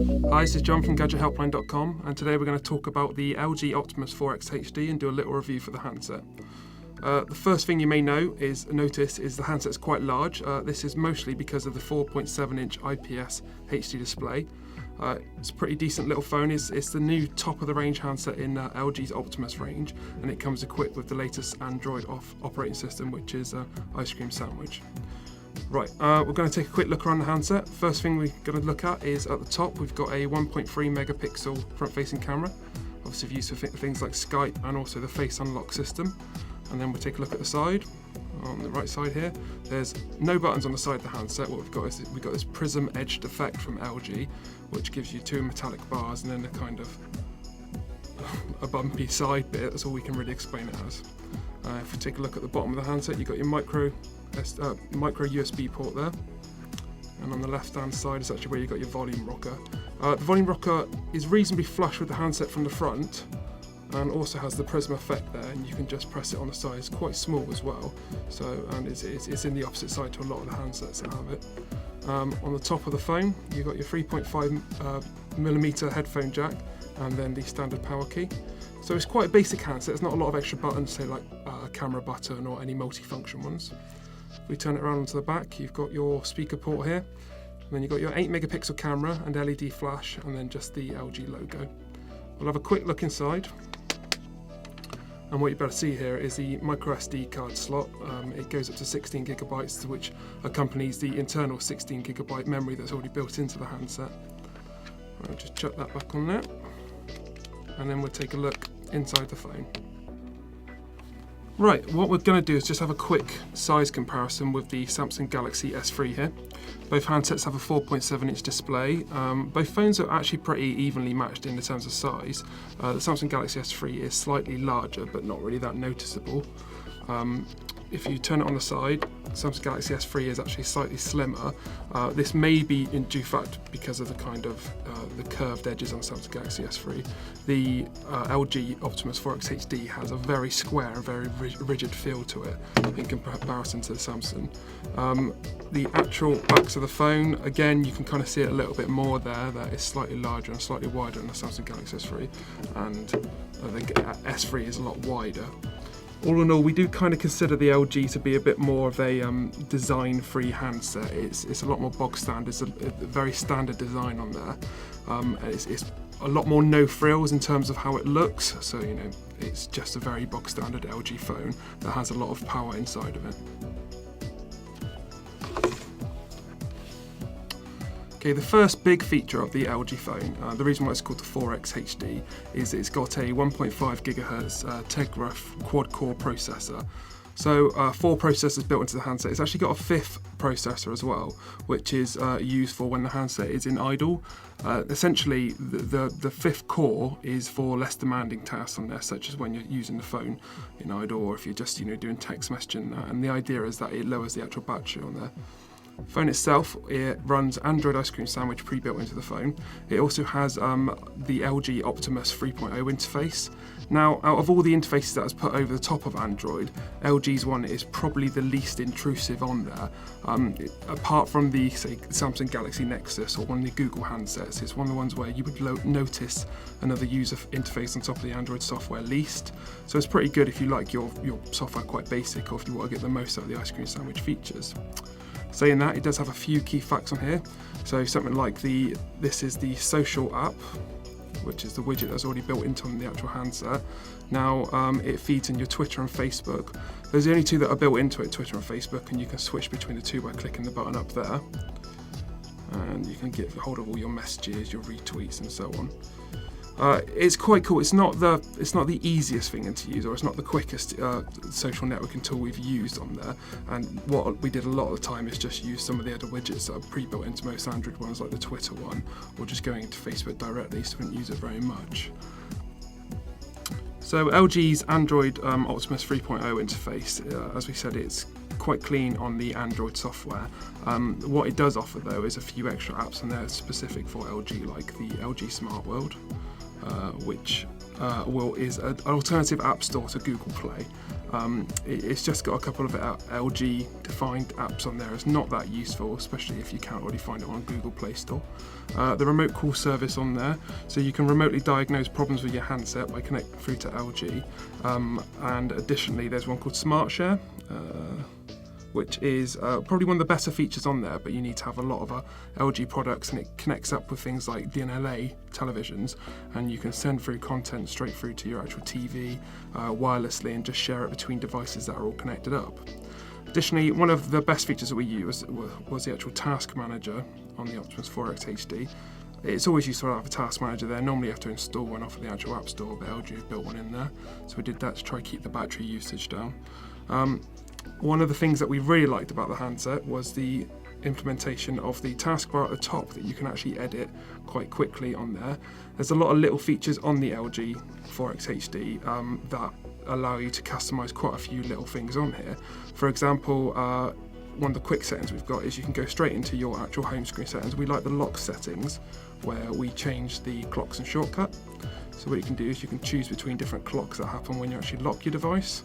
Hi, this is John from GadgetHelpline.com, and today we're going to talk about the LG Optimus 4X HD and do a little review for the handset. The first thing you may notice is the handset's quite large. This is mostly because of the 4.7-inch IPS HD display. It's a pretty decent little phone. It's the new top-of-the-range handset in LG's Optimus range, and it comes equipped with the latest Android operating system, which is Ice Cream Sandwich. Right, we're going to take a quick look around the handset. First thing we're going to look at is at the top, we've got a 1.3 megapixel front-facing camera, obviously for use for things like Skype and also the face unlock system. And then we'll take a look at the side. On the right side here, there's no buttons on the side of the handset. What we've got is we've got this prism edged effect from LG, which gives you two metallic bars and then a kind of a bumpy side bit. That's all we can really explain it as. If we take a look at the bottom of the handset, you've got your micro USB port there. And on the left-hand side is actually where you've got your volume rocker. The volume rocker is reasonably flush with the handset from the front, and also has the prism effect there, and you can just press it on the side. It's quite small as well, and it's in the opposite side to a lot of the handsets that have it. On the top of the phone, you've got your 3.5mm headphone jack, and then the standard power key. So it's quite a basic handset. There's not a lot of extra buttons, say like a camera button or any multi-function ones. If we turn it around onto the back, you've got your speaker port here, and then you've got your 8 megapixel camera and LED flash, and then just the LG logo. We'll have a quick look inside. And what you better see here is the micro SD card slot. It goes up to 16 gigabytes, which accompanies the internal 16 gigabyte memory that's already built into the handset. I'll just chuck that back on there, and then we'll take a look inside the phone. Right, what we're going to do is just have a quick size comparison with the Samsung Galaxy S3 here. Both handsets have a 4.7-inch display. Both phones are actually pretty evenly matched in terms of size. The Samsung Galaxy S3 is slightly larger, but not really that noticeable. If you turn it on the side, Samsung Galaxy S3 is actually slightly slimmer. This may be in due fact because of the kind of the curved edges on Samsung Galaxy S3. The LG Optimus 4X HD has a very square and very rigid feel to it in comparison to the Samsung. The actual backs of the phone, again, you can kind of see it a little bit more there. That is slightly larger and slightly wider than the Samsung Galaxy S3, and the S3 is a lot wider. All in all, we do kind of consider the LG to be a bit more of a design-free handset. It's a lot more bog standard. It's a very standard design on there. It's a lot more no frills in terms of how it looks. So, you know, it's just a very bog standard LG phone that has a lot of power inside of it. Okay, the first big feature of the LG phone, the reason why it's called the 4X HD, is it's got a 1.5 GHz Tegra quad-core processor. So 4 processors built into the handset. It's actually got a 5th processor as well, which is used for when the handset is in idle. Essentially, the 5th core is for less demanding tasks on there, such as when you're using the phone in idle, or if you're just doing text messaging. And the idea is that it lowers the actual battery on there. The phone itself, it runs Android Ice Cream Sandwich pre-built into the phone. It also has the LG Optimus 3.0 interface. Now, out of all the interfaces that was put over the top of Android, LG's one is probably the least intrusive on there. Apart from the, say, Samsung Galaxy Nexus or one of the Google handsets, it's one of the ones where you would notice another user interface on top of the Android software least. So it's pretty good if you like your software quite basic, or if you want to get the most out of the Ice Cream Sandwich features. Saying that, it does have a few key facts on here. So something like this is the social app, which is the widget that's already built into the actual handset. Now it feeds in your Twitter and Facebook. Those are the only two that are built into it, Twitter and Facebook, and you can switch between the two by clicking the button up there. And you can get hold of all your messages, your retweets, and so on. It's quite cool. It's not the easiest thing to use, or it's not the quickest social networking tool we've used on there. And what we did a lot of the time is just use some of the other widgets that are pre-built into most Android ones, like the Twitter one, or just going into Facebook directly, so we didn't use it very much. So LG's Android Optimus 3.0 interface, as we said, it's quite clean on the Android software. What it does offer though is a few extra apps, and they're specific for LG, like the LG Smart World, which is an alternative app store to Google Play. It's just got a couple of LG defined apps on there. It's not that useful, especially if you can't already find it on Google Play Store. The remote call service on there, so you can remotely diagnose problems with your handset by connecting through to LG. And additionally, there's one called Smart Share, which is probably one of the better features on there, but you need to have a lot of LG products, and it connects up with things like DNLA televisions, and you can send through content straight through to your actual TV wirelessly and just share it between devices that are all connected up. Additionally, one of the best features that we used was the actual task manager on the Optimus 4X HD. It's always useful to have a task manager there. Normally you have to install one off of the actual App Store, but LG have built one in there. So we did that to try to keep the battery usage down. One of the things that we really liked about the handset was the implementation of the taskbar at the top that you can actually edit quite quickly on there. There's a lot of little features on the LG 4X HD that allow you to customize quite a few little things on here. For example, one of the quick settings we've got is you can go straight into your actual home screen settings. We like the lock settings where we change the clocks and shortcut. So what you can do is you can choose between different clocks that happen when you actually lock your device.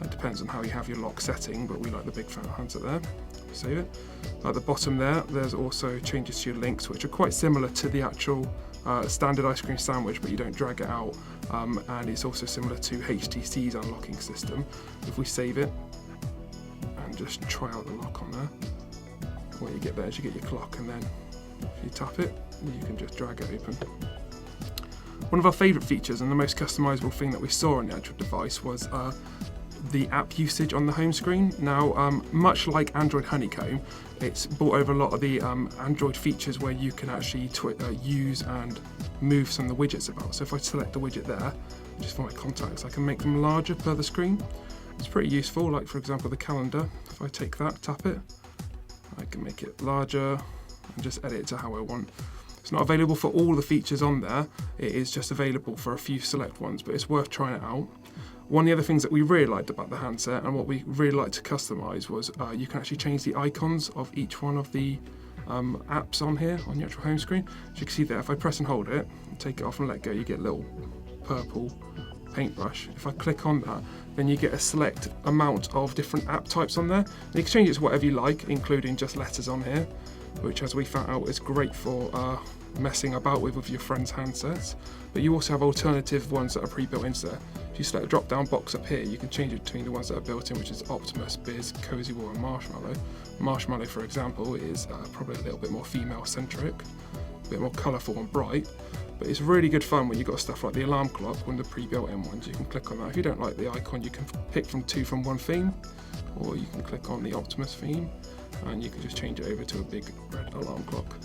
It depends on how you have your lock setting, but we like the big fat handset there. Save it. At the bottom there's also changes to your links, which are quite similar to the actual standard ice cream sandwich, but you don't drag it out. And it's also similar to HTC's unlocking system. If we save it and just try out the lock on there, what you get there is you get your clock, and then if you tap it, you can just drag it open. One of our favourite features and the most customizable thing that we saw on the actual device was the app usage on the home screen. Now, much like Android Honeycomb, it's brought over a lot of the Android features where you can actually use and move some of the widgets about. So if I select the widget there, just for my contacts, I can make them larger per the screen. It's pretty useful, like for example the calendar. If I take that, tap it, I can make it larger and just edit it to how I want. It's not available for all the features on there, it is just available for a few select ones, but it's worth trying it out. One of the other things that we really liked about the handset and what we really liked to customise was you can actually change the icons of each one of the apps on here on the actual home screen. As you can see there, if I press and hold it, take it off and let go, you get a little purple paintbrush. If I click on that, then you get a select amount of different app types on there. And you can change it to whatever you like, including just letters on here, which, as we found out, is great for messing about with your friends' handsets. But you also have alternative ones that are pre-built into there. If you select a drop-down box up here, you can change it between the ones that are built in, which is Optimus, Biz, Cozy Wall and Marshmallow. Marshmallow, for example, is probably a little bit more female-centric, a bit more colourful and bright. But it's really good fun when you've got stuff like the alarm clock, one of the pre-built in ones. You can click on that. If you don't like the icon, you can pick from one theme, or you can click on the Optimus theme, and you can just change it over to a big red alarm clock.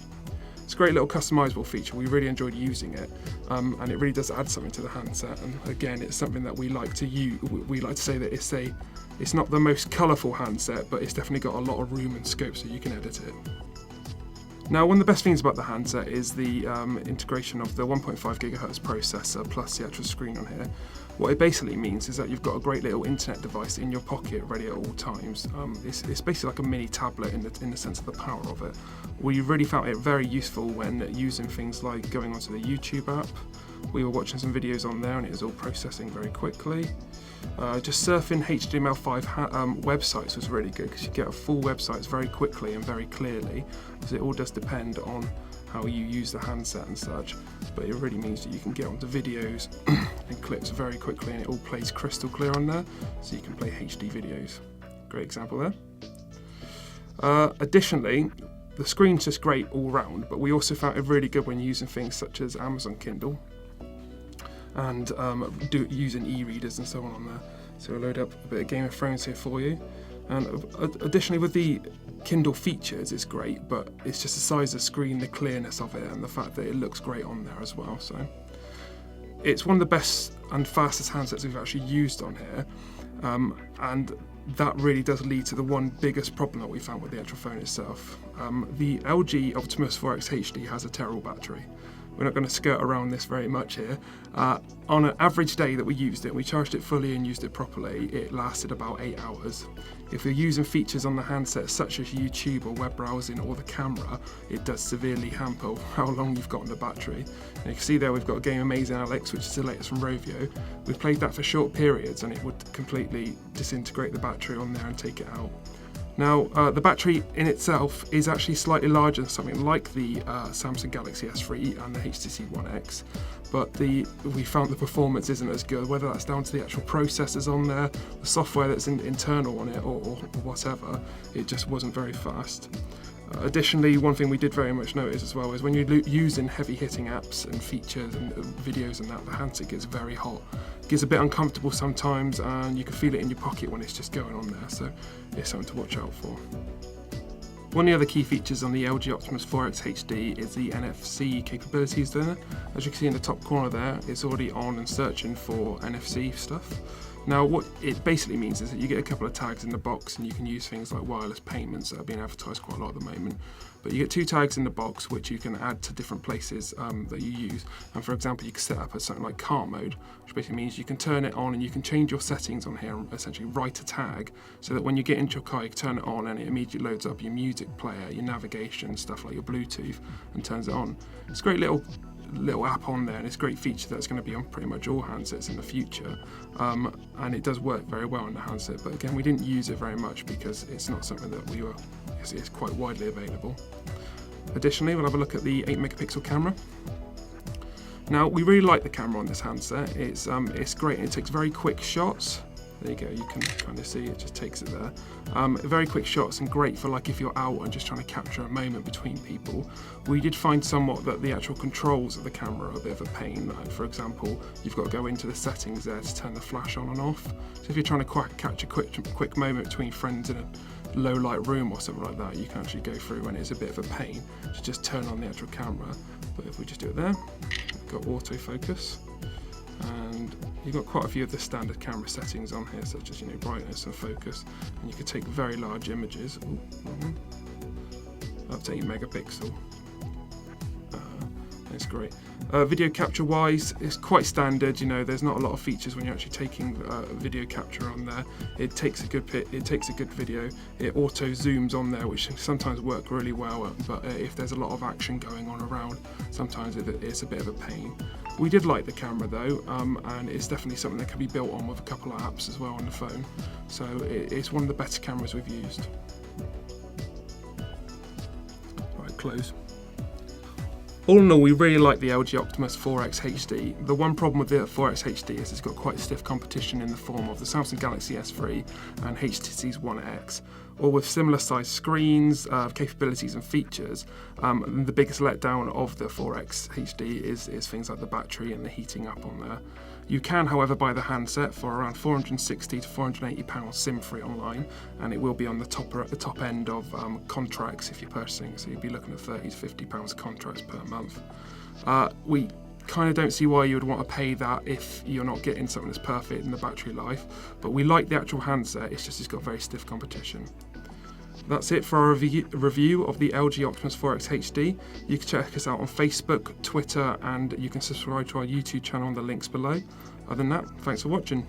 It's a great little customizable feature. We really enjoyed using it, and it really does add something to the handset. And again, it's something that we like to use. We like to say that it's not the most colourful handset, but it's definitely got a lot of room and scope, so you can edit it. Now, one of the best things about the handset is the integration of the 1.5 GHz processor plus the actual screen on here. What it basically means is that you've got a great little internet device in your pocket ready at all times. It's basically like a mini tablet in the sense of the power of it. We really found it very useful when using things like going onto the YouTube app. We were watching some videos on there and it was all processing very quickly. Just surfing HTML5 websites was really good because you get a full websites very quickly and very clearly, because it all does depend on how you use the handset and such, but it really means that you can get onto videos and clips very quickly and it all plays crystal clear on there, so you can play HD videos. Great example there. Additionally, the screen's just great all round, but we also found it really good when using things such as Amazon Kindle and using e-readers and so on there. So we'll load up a bit of Game of Thrones here for you. And additionally, with the Kindle features, it's great, but it's just the size of the screen, the clearness of it, and the fact that it looks great on there as well. So it's one of the best and fastest handsets we've actually used on here, and that really does lead to the one biggest problem that we found with the actual phone itself. The LG Optimus 4X HD has a terrible battery. we're not going to skirt around this very much here. On an average day that we used it, we charged it fully and used it properly, it lasted about 8 hours. If you're using features on the handset such as YouTube or web browsing or the camera, it does severely hamper how long you've got on the battery. And you can see there we've got a game Amazing Alex, which is the latest from Rovio. We've played that for short periods and it would completely disintegrate the battery on there and take it out. Now, the battery in itself is actually slightly larger than something like the Samsung Galaxy S3 and the HTC One X, but we found the performance isn't as good, whether that's down to the actual processors on there, the software that's internal on it, or whatever. It just wasn't very fast. Additionally, one thing we did very much notice as well is when you're using heavy hitting apps and features and videos and that, the handset gets very hot. It gets a bit uncomfortable sometimes and you can feel it in your pocket when it's just going on there, so it's something to watch out for. One of the other key features on the LG Optimus 4X HD is the NFC capabilities there. As you can see in the top corner there, it's already on and searching for NFC stuff. Now, what it basically means is that you get a couple of tags in the box and you can use things like wireless payments that are being advertised quite a lot at the moment. But you get 2 tags in the box which you can add to different places that you use. And for example, you can set up as something like car mode, which basically means you can turn it on and you can change your settings on here and essentially write a tag so that when you get into your car, you can turn it on and it immediately loads up your music player, your navigation, stuff like your Bluetooth, and turns it on. It's a great little app on there, and it's a great feature that's going to be on pretty much all handsets in the future, and it does work very well on the handset, but again we didn't use it very much because it's not something that it's quite widely available. Additionally, we'll have a look at the 8 megapixel camera. Now, we really like the camera on this handset. It's great and it takes very quick shots. There you go, you can kind of see it just takes it there. Very quick shots and great for like if you're out and just trying to capture a moment between people. We did find somewhat that the actual controls of the camera are a bit of a pain. Like for example, you've got to go into the settings there to turn the flash on and off. So if you're trying to catch a quick moment between friends in a low light room or something like that, you can actually go through and it's a bit of a pain to just turn on the actual camera. But if we just do it there, we've got autofocus. And you've got quite a few of the standard camera settings on here, such as brightness and focus, and you can take very large images, up to 8 megapixel. It's great. Video capture wise, it's quite standard. There's not a lot of features when you're actually taking video capture on there. It takes a good video. It auto zooms on there, which sometimes work really well. But if there's a lot of action going on around, sometimes it's a bit of a pain. We did like the camera though, and it's definitely something that can be built on with a couple of apps as well on the phone. So it's one of the better cameras we've used. Right, close. All in all, we really like the LG Optimus 4X HD. The one problem with the 4X HD is it's got quite stiff competition in the form of the Samsung Galaxy S3 and HTC's One X, all with similar sized screens, capabilities and features. The biggest letdown of the 4X HD is things like the battery and the heating up on there. You can, however, buy the handset for around £460 to £480 SIM-free online, and it will be on the top end of contracts if you're purchasing, so you'd be looking at £30 to £50 contracts per month. We kind of don't see why you would want to pay that if you're not getting something that's perfect in the battery life, but we like the actual handset, it's got very stiff competition. That's it for our review of the LG Optimus 4X HD. You can check us out on Facebook, Twitter, and you can subscribe to our YouTube channel on the links below. Other than that, thanks for watching.